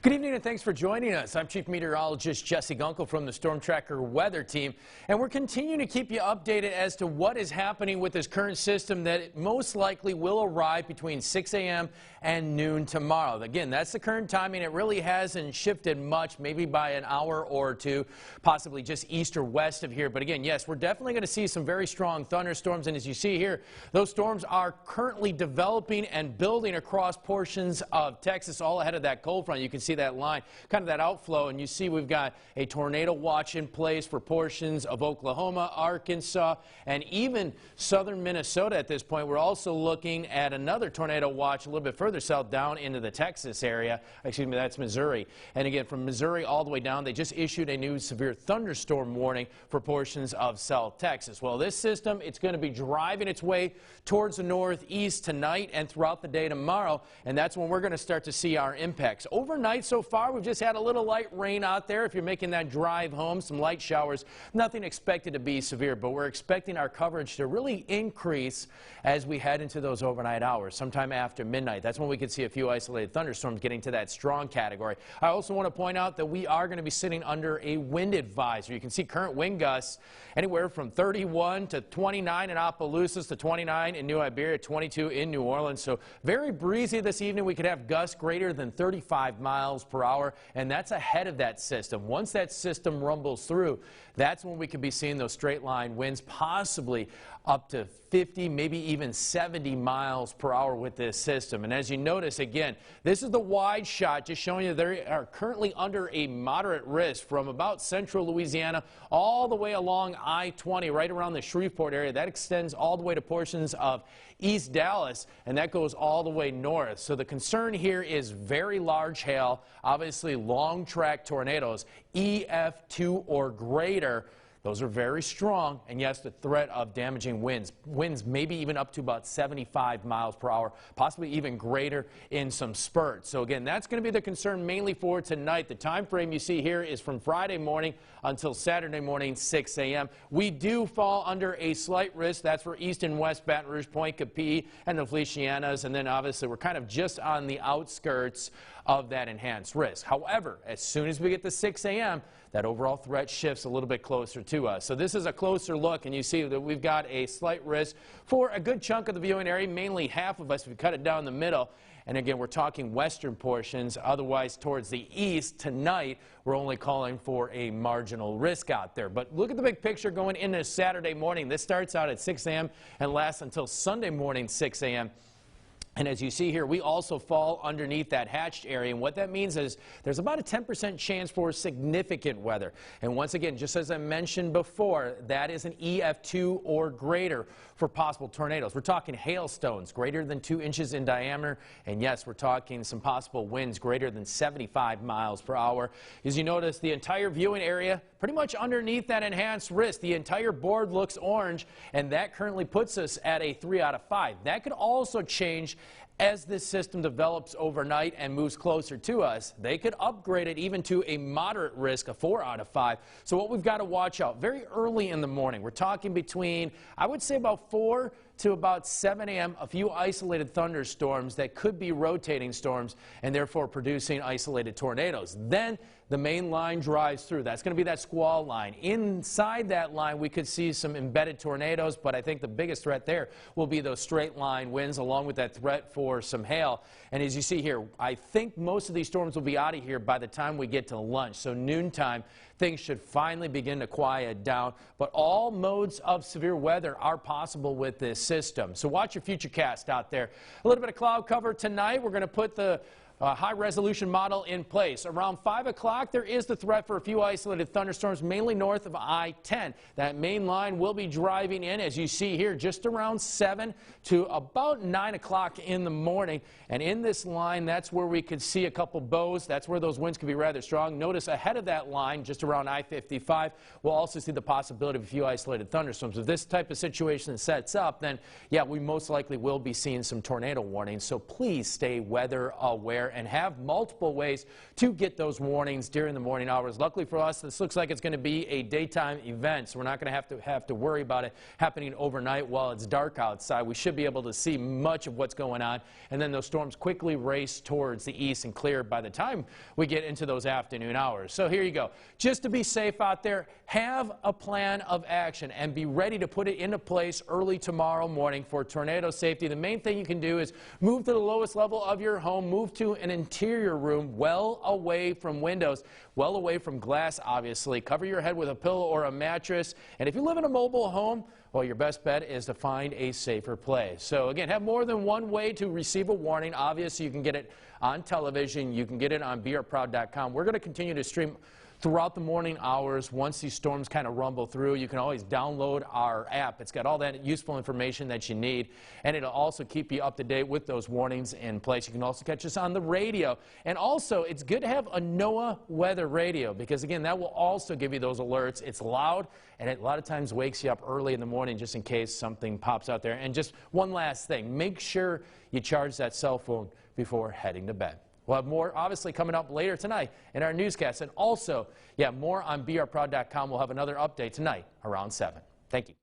Good evening and thanks for joining us. I'm Chief Meteorologist Jesse Gunkel from the Storm Tracker Weather Team, and we're continuing to keep you updated as to what is happening with this current system that most likely will arrive between 6 a.m. and noon tomorrow. Again, that's the current timing. It really hasn't shifted much, maybe by an hour or two, possibly just east or west of here. But again, yes, we're definitely going to see some very strong thunderstorms, and as you see here, those storms are currently developing and building across portions of Texas, all ahead of that cold front. You can see that line, kind of that outflow, and you see we've got a tornado watch in place for portions of Oklahoma, Arkansas, and even southern Minnesota at this point. We're also looking at another tornado watch a little bit further south down into the Texas area. Excuse me, that's Missouri. And again, from Missouri all the way down, they just issued a new severe thunderstorm warning for portions of South Texas. Well, this system, it's going to be driving its way towards the northeast tonight and throughout the day tomorrow, and that's when we're going to start to see our impacts. Overnight so far, we've just had a little light rain out there. If you're making that drive home, some light showers, nothing expected to be severe, but we're expecting our coverage to really increase as we head into those overnight hours, sometime after midnight. That's when we could see a few isolated thunderstorms getting to that strong category. I also want to point out that we are going to be sitting under a wind advisory. You can see current wind gusts anywhere from 31 to 29 in Opelousas, to 29 in New Iberia, 22 in New Orleans. So very breezy this evening. We could have gusts greater than 35 miles per hour, and that's ahead of that system. Once that system rumbles through, that's when we could be seeing those straight line winds, possibly up to 50, maybe even 70 miles per hour with this system. And as you notice, again, this is the wide shot, just showing you they are currently under a moderate risk from about central Louisiana all the way along I-20, right around the Shreveport area. That extends all the way to portions of East Dallas, and that goes all the way north. So the concern here is very large hail, obviously long track tornadoes, EF2 or greater. Those are very strong, and yes, the threat of damaging winds maybe even up to about 75 miles per hour, possibly even greater in some spurts. So again, that's going to be the concern mainly for tonight. The time frame you see here is from Friday morning until Saturday morning, 6 a.m. We do fall under a slight risk. That's for east and west Baton Rouge, Point Capee, and the Felicianas, and then obviously we're kind of just on the outskirts of that enhanced risk. However, as soon as we get to 6 a.m., that overall threat shifts a little bit closer to us. So this is a closer look, and you see that we've got a slight risk for a good chunk of the viewing area, mainly half of us. We cut it down the middle. And again, we're talking western portions. Otherwise, towards the east tonight, we're only calling for a marginal risk out there. But look at the big picture going into Saturday morning. This starts out at 6 a.m. and lasts until Sunday morning, 6 a.m. And as you see here, we also fall underneath that hatched area, and what that means is there's about a 10% chance for significant weather. And once again, just as I mentioned before, that is an EF2 or greater for possible tornadoes. We're talking hailstones greater than 2 inches in diameter, and yes, we're talking some possible winds greater than 75 miles per hour. As you notice, the entire viewing area pretty much underneath that enhanced risk. The entire board looks orange, and that currently puts us at a 3 out of 5. That could also change as this system develops overnight and moves closer to us. They could upgrade it even to a moderate risk, a 4 out of 5. So what we've got to watch out very early in the morning, we're talking between, I would say, about 4 to about 7 a.m., a few isolated thunderstorms that could be rotating storms and therefore producing isolated tornadoes. Then the main line drives through. That's going to be that squall line. Inside that line, we could see some embedded tornadoes, but I think the biggest threat there will be those straight line winds along with that threat for some hail. And as you see here, I think most of these storms will be out of here by the time we get to lunch. So noontime, things should finally begin to quiet down. But all modes of severe weather are possible with this system. So watch your futurecast out there. A little bit of cloud cover tonight. We're going to put the high-resolution model in place. Around 5 o'clock, there is the threat for a few isolated thunderstorms, mainly north of I-10. That main line will be driving in, as you see here, just around 7 to about 9 o'clock in the morning. And in this line, that's where we could see a couple bows. That's where those winds could be rather strong. Notice ahead of that line, just around I-55, we'll also see the possibility of a few isolated thunderstorms. If this type of situation sets up, then, yeah, we most likely will be seeing some tornado warnings. So please stay weather aware and have multiple ways to get those warnings during the morning hours. Luckily for us, this looks like it's going to be a daytime event, so we're not going to have to worry about it happening overnight while it's dark outside. We should be able to see much of what's going on, and then those storms quickly race towards the east and clear by the time we get into those afternoon hours. So here you go. Just to be safe out there, have a plan of action and be ready to put it into place early tomorrow morning for tornado safety. The main thing you can do is move to the lowest level of your home, move to an interior room well away from windows, well away from glass, obviously. Cover your head with a pillow or a mattress, and if you live in a mobile home, well, your best bet is to find a safer place. So again, have more than one way to receive a warning. Obviously, you can get it on television. You can get it on BeOurProud.com. We're going to continue to stream throughout the morning hours. Once these storms kind of rumble through, you can always download our app. It's got all that useful information that you need, and it'll also keep you up to date with those warnings in place. You can also catch us on the radio, and also it's good to have a NOAA weather radio because, again, that will also give you those alerts. It's loud, and it a lot of times wakes you up early in the morning just in case something pops out there. And just one last thing, make sure you charge that cell phone before heading to bed. We'll have more, obviously, coming up later tonight in our newscast. And also, more on BeOurProud.com. We'll have another update tonight around 7. Thank you.